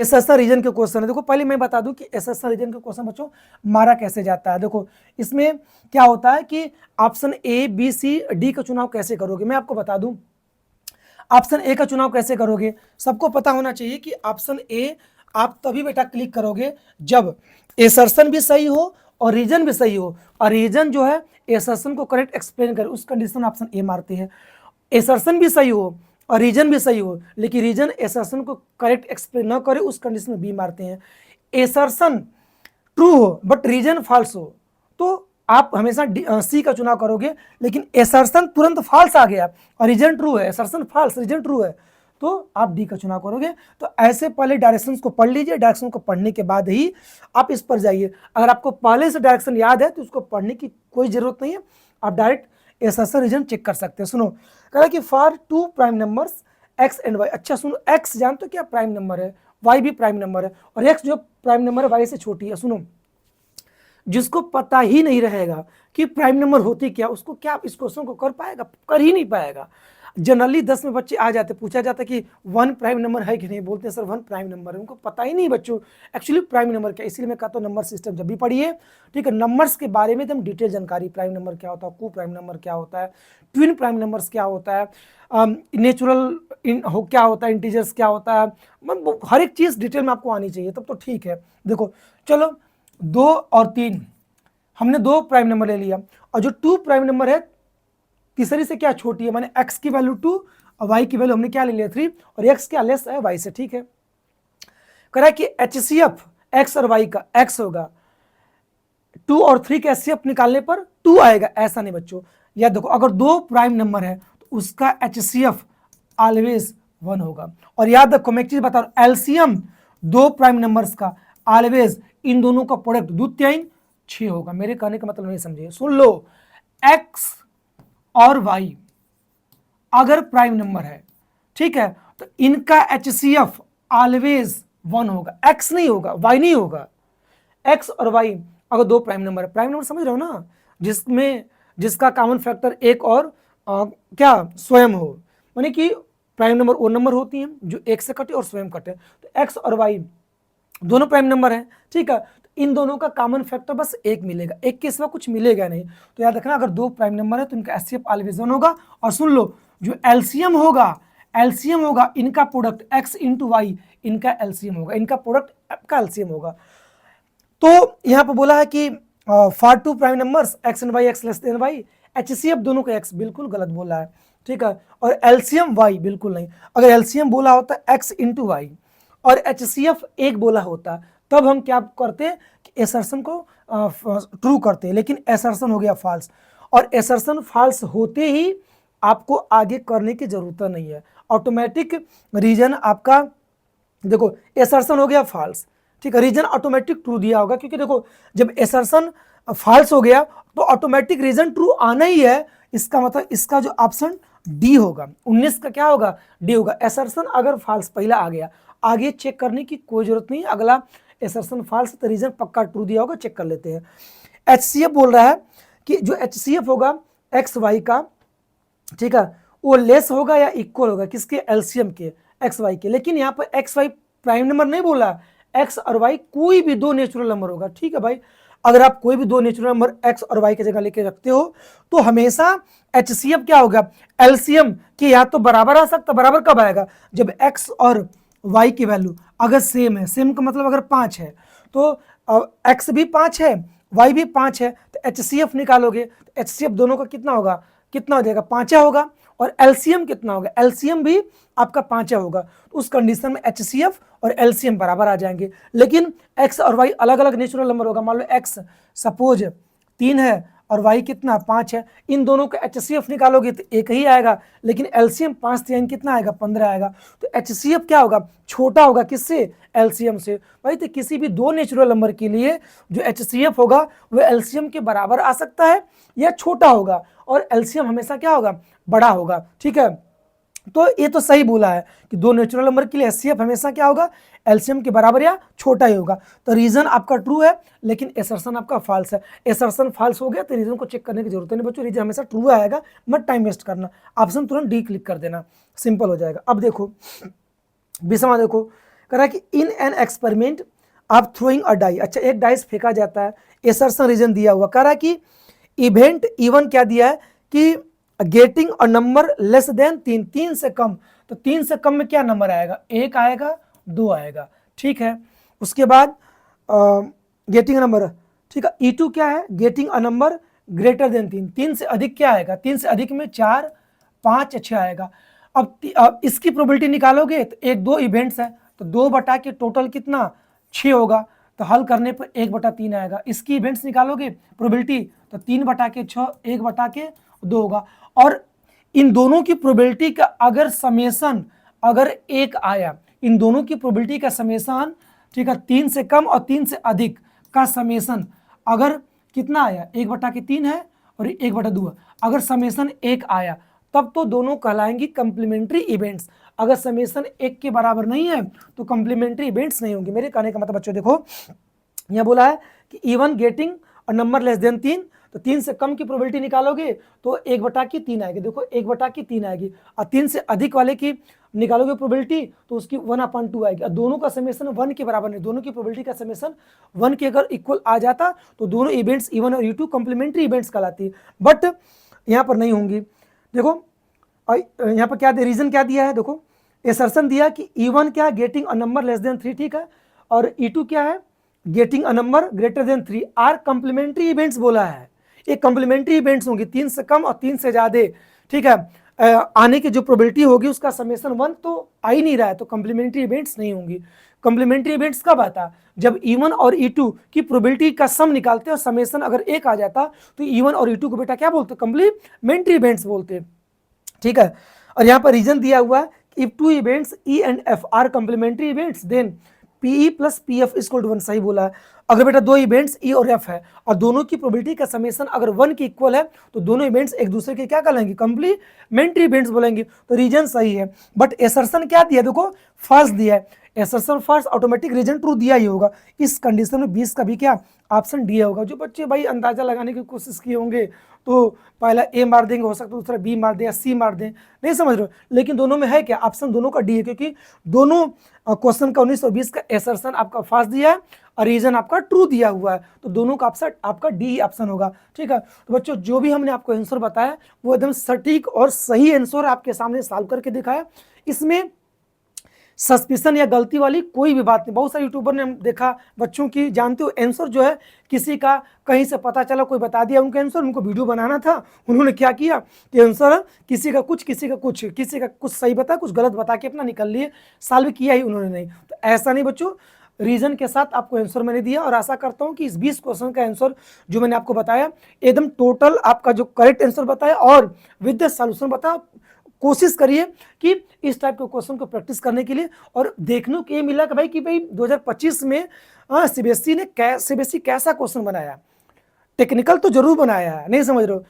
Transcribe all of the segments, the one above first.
SSR reason के question है। देखो पहले मैं बता दूं कि एसएसआर रीजन के क्वेश्चन बच्चों मारा कैसे जाता है। देखो इसमें क्या होता है कि option A B C D का चुनाव कैसे करोगे, मैं आपको बता दूं। ऑप्शन ए का चुनाव कैसे करोगे, सबको पता होना चाहिए कि ऑप्शन ए आप तभी बेटा क्लिक करोगे जब एसर्शन भी सही हो और रीजन भी सही हो, और रीजन जो है एसर्शन को करेक्ट एक्सप्लेन करे, उस कंडीशन ऑप्शन ए मारते हैं। एसर्शन भी सही हो और रीजन भी सही हो, लेकिन रीजन एसर्शन को करेक्ट एक्सप्लेन न करे, उस कंडीशन में बी मारते हैं। एसर्शन ट्रू हो बट रीजन फॉल्स हो तो आप हमेशा सी का चुनाव करोगे, लेकिन एसर्शन तुरंत फॉल्स आ गया और रीजन ट्रू है, एसर्शन फॉल्स रीजन ट्रू है, तो आप डी का चुनाव करोगे। तो ऐसे पहले डायरेक्शंस को पढ़ लीजिए, डायरेक्शन को पढ़ने के बाद ही आप इस पर जाइए। अगर आपको पहले से डायरेक्शन याद है तो उसको पढ़ने की कोई जरूरत नहीं है, आप डायरेक्ट एसर्शन रीजन चेक कर सकते हैं। सुनो, कह कि for two prime numbers X and Y. अच्छा सुनो, एक्स जानते हो क्या प्राइम नंबर है, वाई भी प्राइम नंबर है, और एक्स जो प्राइम नंबर है वाई से छोटी है। सुनो, जिसको पता ही नहीं रहेगा कि प्राइम नंबर होती क्या, उसको क्या इस क्वेश्चन को कर पाएगा, कर ही नहीं पाएगा। जनरली 10 में बच्चे आ जाते, पूछा जाता कि 1 प्राइम नंबर है कि नहीं, बोलते हैं सर 1 प्राइम नंबर है, उनको पता ही नहीं बच्चों एक्चुअली प्राइम नंबर क्या। इसीलिए मैं कहता हूँ नंबर सिस्टम जब भी पढ़िए, ठीक है, नंबर्स के बारे में एकदम डिटेल जानकारी, प्राइम नंबर क्या होता है, को प्राइम नंबर क्या होता है, ट्विन प्राइम नंबर्स क्या होता है, नेचुरल क्या होता है, इंटीजर्स क्या होता है, मतलब हर एक चीज़ डिटेल में आपको आनी चाहिए, तब तो ठीक है। देखो चलो 2 और 3 हमने 2 प्राइम नंबर ले लिया, और जो 2 प्राइम नंबर है तीसरी से क्या छोटी है, माने x की वैल्यू 2 और y की वैल्यू हमने क्या ले लिया 3, और x क्या लेस है y से, ठीक है। कह रहा है कि HCF x और y का x होगा, 2 और 3 का HCF निकालने पर 2 आएगा, ऐसा नहीं बच्चों। या देखो अगर 2 प्राइम नंबर है तो उसका HCF ऑलवेज 1 होगा। और याद रखो मैं एक चीज बता रहा हूं, एलसीएम 2 प्राइम नंबर्स का ऑलवेज इन दोनों का प्रोडक्ट 2 3 6 होगा। मेरे कहने का मतलब नहीं समझिए, सुन लो, x और y अगर प्राइम नंबर है, ठीक है, तो इनका HCF ऑलवेज 1 होगा, x नहीं होगा, y नहीं होगा। x और y अगर 2 प्राइम नंबर है, प्राइम नंबर समझ रहे हो ना, जिसमें जिसका कॉमन फैक्टर एक और क्या स्वयं हो, माने कि प्राइम नंबर वो नंबर होती हैं जो एक से कटे और स्वयं कटे। तो x और y दोनों प्राइम नंबर है, ठीक है, तो इन दोनों का कॉमन फैक्टर बस एक मिलेगा, एक के सिवा कुछ मिलेगा नहीं। तो याद रखना अगर 2 प्राइम नंबर है तो इनका एचसीएफ ऑलवेज 1 होगा। और सुन लो, जो एलसीएम होगा इनका प्रोडक्ट x इंटू वाई, इनका एलसीएम होगा, इनका प्रोडक्ट का एलसीएम होगा। तो यहाँ पर बोला है कि for 2 prime numbers x and Y, x less than Y, HCF दोनों का x, बिल्कुल गलत बोला है, ठीक है, और एलसीएम y बिल्कुल नहीं। अगर एलसीएम बोला होता x इंटू वाई और एचसीएफ एक बोला होता तब हम क्या करते कि एसर्शन को ट्रू करते, लेकिन एसर्शन हो गया फॉल्स, और एसर्शन फॉल्स होते ही आपको आगे करने की जरूरत नहीं है, ऑटोमेटिक रीजन आपका, देखो एसर्शन हो गया फॉल्स, ठीक है, रीजन ऑटोमेटिक ट्रू दिया होगा, क्योंकि देखो जब एसर्शन फॉल्स हो गया तो ऑटोमेटिक रीजन ट्रू आना ही है, इसका मतलब इसका जो ऑप्शन डी होगा, 19 का क्या होगा, डी होगा। एसर्शन अगर फॉल्स पहला आ गया, आगे चेक करने की कोई जरूरत नहीं, अगला एसर्शन फॉल्स तो रीजन पक्का ट्रू दिया होगा, चेक कर लेते हैं। एचसीएफ बोल रहा है कि जो एचसीएफ होगा एक्स वाई का, ठीक है, वो लेस होगा या इक्वल होगा किसके, एलसीएम के, एक्स वाई के। लेकिन यहाँ पर एक्स वाई प्राइम नंबर नहीं बोला, एक्स और वाई कोई भी 2 नेचुरल नंबर होगा, ठीक है भाई। अगर आप कोई भी 2 नेचुरल नंबर एक्स और वाई की जगह लेके रखते हो तो हमेशा एचसीएफ क्या होगा, एलसीएम के या तो बराबर आ सकता, बराबर कब आएगा, जब एक्स और वाई की वैल्यू अगर सेम है, सेम का मतलब अगर 5 है तो एक्स भी 5 है, वाई भी 5 है, तो एचसीएफ निकालोगे तो एचसीएफ दोनों का कितना होगा, कितना हो जाएगा, 5 होगा, और एलसीएम कितना होगा, एलसीएम भी आपका 5 होगा। तो उस कंडीशन में एचसीएफ और एलसीएम बराबर आ जाएंगे। लेकिन एक्स और वाई अलग अलग नेचुरल नंबर होगा, मान लो एक्स सपोज 3 है और वाई कितना 5 है, इन दोनों का एचसीएफ निकालोगे तो एक ही आएगा, लेकिन एलसीएम 5 3 कितना आएगा, 15 आएगा। तो एचसीएफ क्या होगा, छोटा होगा किससे, एलसीएम से। भाई तो किसी भी 2 नेचुरल नंबर के लिए जो एचसीएफ होगा वो एलसीएम के बराबर आ सकता है या छोटा होगा, और एलसीएम हमेशा क्या होगा, बड़ा होगा, ठीक है। तो ये तो सही बोला है कि 2 नेचुरल नंबर के लिए एचसीएफ हमेशा क्या होगा, एलसीएम के बराबर या छोटा ही होगा। तो रीजन आपका ट्रू है लेकिन एसर्शन आपका फॉल्स है। एसर्शन फॉल्स हो गया तो रीजन को चेक करने की जरूरत नहीं बच्चों, रीजन हमेशा ट्रू आएगा, मत टाइम वेस्ट करना, ऑप्शन तुरंत डी क्लिक कर देना, सिंपल हो जाएगा। अब देखो 20वां देखो, कह रहा है कि इन एन एक्सपेरिमेंट आप थ्रोइंग अ डाई, अच्छा एक डाइस फेंका जाता है, एसर्शन रीजन दिया हुआ, कह रहा है कि इवेंट इवन क्या दिया है कि getting a number less than 3, 3 से कम, तो 3 से कम में क्या नंबर आएगा, 1 आएगा, 2 आएगा, ठीक है। उसके बाद गेटिंग अ नंबर, ठीक है, E2 क्या है, getting a number greater than 3, 3 से अधिक क्या आएगा, 3 से अधिक में 4, 5, 6 आएगा। अब इसकी प्रोबेबिलिटी निकालोगे तो 1, 2 इवेंट्स है, तो 2 बटा के टोटल कितना 6 होगा, तो हल करने पर 1/3 आएगा। इसकी इवेंट्स निकालोगे प्रोबेबिलिटी तो 3 बटा के 6, 1 बटा के 2 होगा। और इन दोनों की प्रोबेबिलिटी का अगर समेसन अगर 1 आया, इन दोनों की प्रोबेबिलिटी का समेसन, ठीक है, 3 से कम और 3 से अधिक का समेसन अगर कितना आया, 1/3 है और 1/2 है, अगर समेसन 1 आया तब तो दोनों कहलाएंगी कंप्लीमेंट्री इवेंट्स। अगर समेसन 1 के बराबर नहीं है तो कंप्लीमेंट्री इवेंट्स नहीं होंगे। मेरे कहने का मतलब बच्चों देखो, यह बोला है कि इवन गेटिंग और नंबर लेस देन 3, तो 3 से कम की प्रोबेबिलिटी निकालोगे तो 1/3 आएगी, देखो 1/3 आएगी, और 3 से अधिक वाले की निकालोगे प्रोबेबिलिटी तो उसकी 1/2 आएगी। और दोनों का समेसन 1 के बराबर नहीं, दोनों की प्रोबेबिलिटी का समेसन 1 के अगर इक्वल आ जाता तो दोनों इवेंट्स E1 और E2 कंप्लीमेंट्री इवेंट्स कहलाती, बट यहाँ पर नहीं होंगी। देखो यहाँ पर क्या रीजन क्या दिया है, देखो एसर्शन दिया कि E1 क्या है, getting a number less than 3, ठीक है, और E2 क्या है, getting a number greater than 3 are complementary events बोला है। ये कंप्लीमेंट्री इवेंट्स होंगी, 3 से कम और 3 से ज्यादा, ठीक है, आने की जो प्रोबेबिलिटी होगी उसका समेसन 1 तो आ ही नहीं रहा है, तो कंप्लीमेंट्री इवेंट्स नहीं होंगी। कंप्लीमेंट्री इवेंट्स कब आता, जब E1 और E2 की प्रोबेबिलिटी का सम निकालते हैं और समेसन अगर 1 आ जाता तो E1 और E2 को बेटा क्या बोलते, कंप्लीमेंट्री इवेंट्स बोलते, ठीक है। और यहाँ पर रीजन दिया हुआ है, if 2 events E and F are complementary events then PE plus PF equal to 1, सही बोला है। अगर बेटा 2 इवेंट्स E और F है और दोनों की प्रोबेबिलिटी का समेसन अगर 1 के इक्वल है तो दोनों इवेंट्स एक दूसरे के क्या कहलाएंगे, कंप्लीमेंट्री इवेंट्स बोलेंगे, तो रीजन सही है। बट एसर्शन क्या दिया, देखो फर्स्ट दिया है, assertion first, automatic reason true दिया ही होगा। इस कंडीशन में 20 का भी क्या ऑप्शन डी होगा। जो बच्चे भाई अंदाजा लगाने की कोशिश किए होंगे तो पहला ए मार देंगे, हो सकता है दूसरा बी मार दे या सी मार दें, नहीं समझ रहे हो, लेकिन दोनों में है क्या, ऑप्शन दोनों का डी है, क्योंकि दोनों क्वेश्चन का 19 और 20 का एसर्शन आपका फर्स्ट दिया है और रीजन आपका ट्रू दिया हुआ है, तो दोनों का ऑप्शन आपका डी ऑप्शन होगा, ठीक है। तो बच्चों जो भी हमने आपको आंसर बताया वो एकदम सटीक और सही आंसर आपके सामने सॉल्व करके दिखाया, इसमें सस्पिशन या गलती वाली कोई भी बात नहीं। बहुत सारे यूट्यूबर ने हम देखा बच्चों की, जानते हो आंसर जो है किसी का कहीं से पता चला, कोई बता दिया उनका आंसर, उनको वीडियो बनाना था, उन्होंने क्या किया कि आंसर किसी का कुछ सही बता, कुछ गलत बता के अपना निकल लिए, सॉल्व किया ही उन्होंने नहीं। तो ऐसा नहीं बच्चों, रीजन के साथ आपको आंसर मैंने दिया और आशा करता हूं कि इस 20 क्वेश्चन का आंसर जो मैंने आपको बताया एकदम टोटल आपका जो करेक्ट आंसर बताया और विद द सॉल्यूशन बताया। कोशिश करिए कि इस टाइप के क्वेश्चन को प्रैक्टिस करने के लिए, और देखने को ये मिला कि भाई 2025 में सीबीएसई कैसा क्वेश्चन बनाया, टेक्निकल तो जरूर बनाया है, नहीं समझ रहे हो,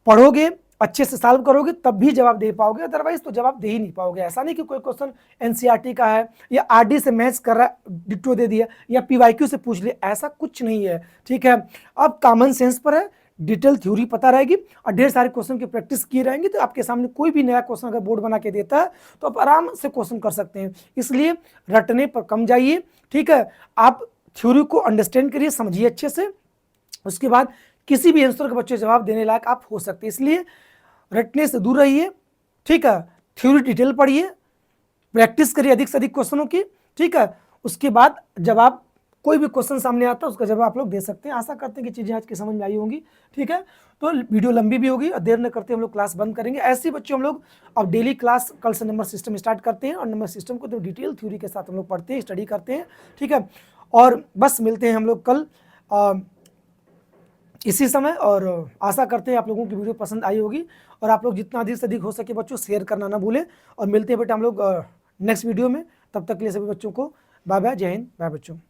पढ़ोगे अच्छे से सॉल्व करोगे तब भी जवाब दे पाओगे, अदरवाइज तो जवाब दे ही नहीं पाओगे। ऐसा नहीं कि कोई क्वेश्चन एनसीईआरटी का है या आरडी से मैच कर रहा है डिट्टो दे दिया या पीवाईक्यू से पूछ लिया, ऐसा कुछ नहीं है, ठीक है। अब कॉमन सेंस पर है, डिटेल थ्योरी पता रहेगी और ढेर सारे क्वेश्चन की प्रैक्टिस की रहेंगी, तो आपके सामने कोई भी नया क्वेश्चन अगर बोर्ड बना के देता है तो आप आराम से क्वेश्चन कर सकते हैं। इसलिए रटने पर कम जाइए, ठीक है, आप थ्योरी को अंडरस्टैंड करिए, समझिए अच्छे से, उसके बाद किसी भी आंसर के बच्चे जवाब देने लायक आप हो सकते हैं। इसलिए रटने से दूर रहिए, ठीक है, थ्योरी डिटेल पढ़िए, प्रैक्टिस करिए अधिक से अधिक क्वेश्चनों की, ठीक है, उसके बाद जवाब कोई भी क्वेश्चन सामने आता है उसका जवाब आप लोग दे सकते हैं। आशा करते हैं कि चीज़ें आज की समझ में आई होंगी, ठीक है। तो वीडियो लंबी भी होगी और देर न करते हम लोग क्लास बंद करेंगे। ऐसे बच्चों हम लोग अब डेली क्लास कल से नंबर सिस्टम स्टार्ट करते हैं और नंबर सिस्टम को तो डिटेल थ्योरी के साथ हम लोग पढ़ते हैं, स्टडी करते हैं, ठीक है। और बस मिलते हैं हम लोग कल इसी समय, और आशा करते हैं आप लोगों की वीडियो पसंद आई होगी और आप लोग जितना अधिक से अधिक हो सके बच्चों शेयर करना ना भूलें। और मिलते हैं बेटा हम लोग नेक्स्ट वीडियो में, तब तक के लिए सभी बच्चों को बाय बाय, जय हिंद, बाय बच्चों।